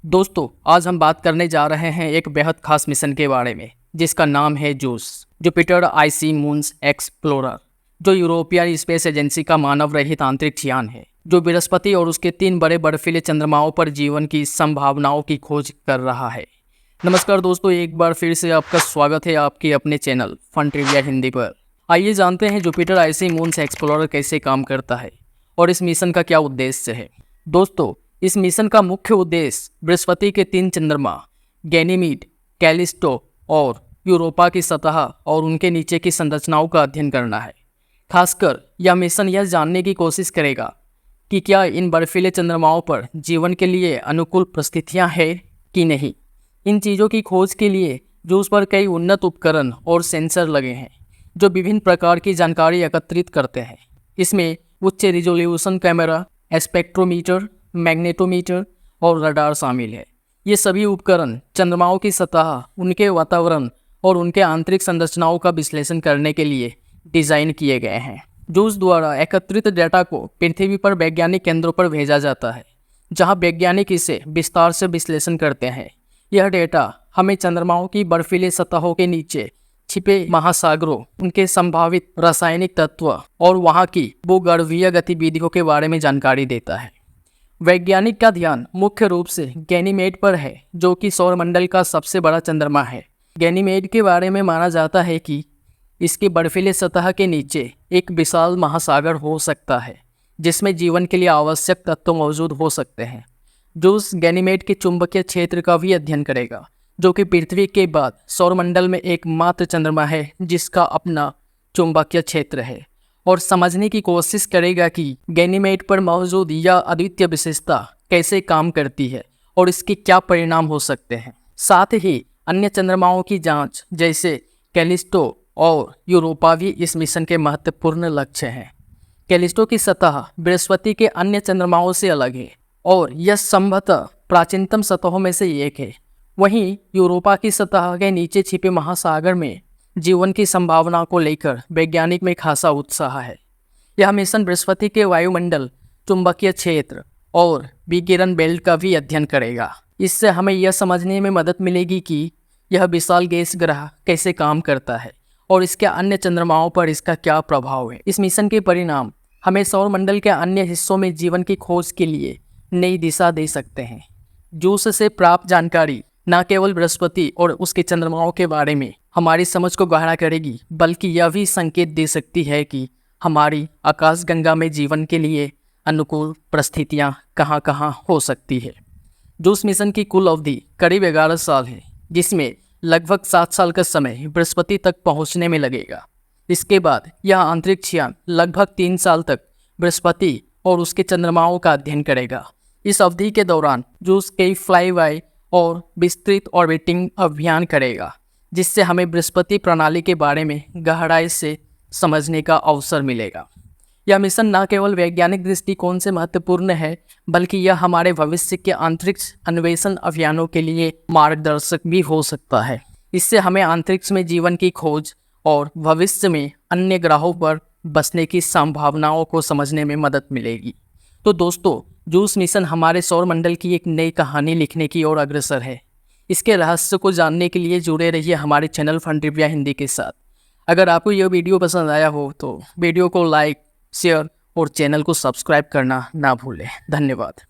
दोस्तों, आज हम बात करने जा रहे हैं एक बेहद खास मिशन के बारे में जिसका नाम है juice Jupiter IC moons explorer, जो यूरोपियन स्पेस एजेंसी का मानव रहित अंतरिक्ष यान है जो बृहस्पति और उसके 3 बड़े बर्फीले चंद्रमाओं पर जीवन की संभावनाओं की खोज कर रहा है। नमस्कार दोस्तों, एक बार फिर से आपका स्वागत है आपके अपने चैनल फन ट्रिविया हिंदी पर। आइए जानते हैं जुपिटर आईसी मून्स एक्सप्लोरर कैसे काम करता है और इस मिशन का क्या उद्देश्य है। दोस्तों, इस मिशन का मुख्य उद्देश्य बृहस्पति के 3 चंद्रमा गैनीमीड, कैलिस्टो और यूरोपा की सतह और उनके नीचे की संरचनाओं का अध्ययन करना है। खासकर यह मिशन यह जानने की कोशिश करेगा कि क्या इन बर्फीले चंद्रमाओं पर जीवन के लिए अनुकूल परिस्थितियां हैं कि नहीं। इन चीज़ों की खोज के लिए जूस पर कई उन्नत उपकरण और सेंसर लगे हैं जो विभिन्न प्रकार की जानकारी एकत्रित करते हैं। इसमें उच्च रिजोल्यूशन कैमरा, स्पेक्ट्रोमीटर, मैग्नेटोमीटर और रडार शामिल है। ये सभी उपकरण चंद्रमाओं की सतह, उनके वातावरण और उनके आंतरिक संरचनाओं का विश्लेषण करने के लिए डिज़ाइन किए गए हैं। जूस द्वारा एकत्रित डेटा को पृथ्वी पर वैज्ञानिक केंद्रों पर भेजा जाता है, जहां वैज्ञानिक इसे विस्तार से विश्लेषण करते हैं। यह डेटा हमें चंद्रमाओं की बर्फीले सतहों के नीचे छिपे महासागरों, उनके संभावित रासायनिक तत्व और वहां की भूगर्भीय गतिविधियों के बारे में जानकारी देता है। वैज्ञानिक का ध्यान मुख्य रूप से गैनीमेड पर है, जो कि सौरमंडल का सबसे बड़ा चंद्रमा है। गैनीमेड के बारे में माना जाता है कि इसकी बर्फीले सतह के नीचे एक विशाल महासागर हो सकता है जिसमें जीवन के लिए आवश्यक तत्व मौजूद हो सकते हैं। जूस गैनीमेड के चुंबकीय क्षेत्र का भी अध्ययन करेगा, जो कि पृथ्वी के बाद सौरमंडल में एकमात्र चंद्रमा है जिसका अपना चुंबकीय क्षेत्र है, और समझने की कोशिश करेगा कि गैनीमेड पर मौजूद यह अद्वितीय विशेषता कैसे काम करती है और इसके क्या परिणाम हो सकते हैं। साथ ही अन्य चंद्रमाओं की जांच जैसे कैलिस्टो और यूरोपा भी इस मिशन के महत्वपूर्ण लक्ष्य हैं। कैलिस्टो की सतह बृहस्पति के अन्य चंद्रमाओं से अलग है और यह संभवतः प्राचीनतम सतहों में से एक है। वहीं यूरोपा की सतह के नीचे छिपे महासागर में जीवन की संभावना को लेकर वैज्ञानिक में खासा उत्साह है। यह मिशन बृहस्पति के वायुमंडल, चुंबकीय क्षेत्र और विकिरण बेल्ट का भी अध्ययन करेगा। इससे हमें यह समझने में मदद मिलेगी कि यह विशाल गैस ग्रह कैसे काम करता है और इसके अन्य चंद्रमाओं पर इसका क्या प्रभाव है। इस मिशन के परिणाम हमें सौरमंडल के अन्य हिस्सों में जीवन की खोज के लिए नई दिशा दे सकते हैं। जूस से प्राप्त जानकारी न केवल बृहस्पति और उसके चंद्रमाओं के बारे में हमारी समझ को गहरा करेगी, बल्कि यह भी संकेत दे सकती है कि हमारी आकाशगंगा में जीवन के लिए अनुकूल परिस्थितियां कहां-कहां हो सकती है। जूस मिशन की कुल अवधि करीब 11 साल है, जिसमें लगभग 7 साल का समय बृहस्पति तक पहुंचने में लगेगा। इसके बाद यह अंतरिक्ष यान लगभग 3 साल तक बृहस्पति और उसके चंद्रमाओं का अध्ययन करेगा। इस अवधि के दौरान जूस कई फ्लाई बाय और विस्तृत ऑर्बिटिंग अभियान करेगा, जिससे हमें बृहस्पति प्रणाली के बारे में गहराई से समझने का अवसर मिलेगा। यह मिशन न केवल वैज्ञानिक दृष्टिकोण से महत्वपूर्ण है, बल्कि यह हमारे भविष्य के अंतरिक्ष अन्वेषण अभियानों के लिए मार्गदर्शक भी हो सकता है। इससे हमें अंतरिक्ष में जीवन की खोज और भविष्य में अन्य ग्रहों पर बसने की संभावनाओं को समझने में मदद मिलेगी। तो दोस्तों, जूस मिशन हमारे सौरमंडल की एक नई कहानी लिखने की ओर अग्रसर है। इसके रहस्य को जानने के लिए जुड़े रहिए हमारे चैनल फन ट्रिविया हिंदी के साथ। अगर आपको यह वीडियो पसंद आया हो तो वीडियो को लाइक, शेयर और चैनल को सब्सक्राइब करना ना भूलें। धन्यवाद।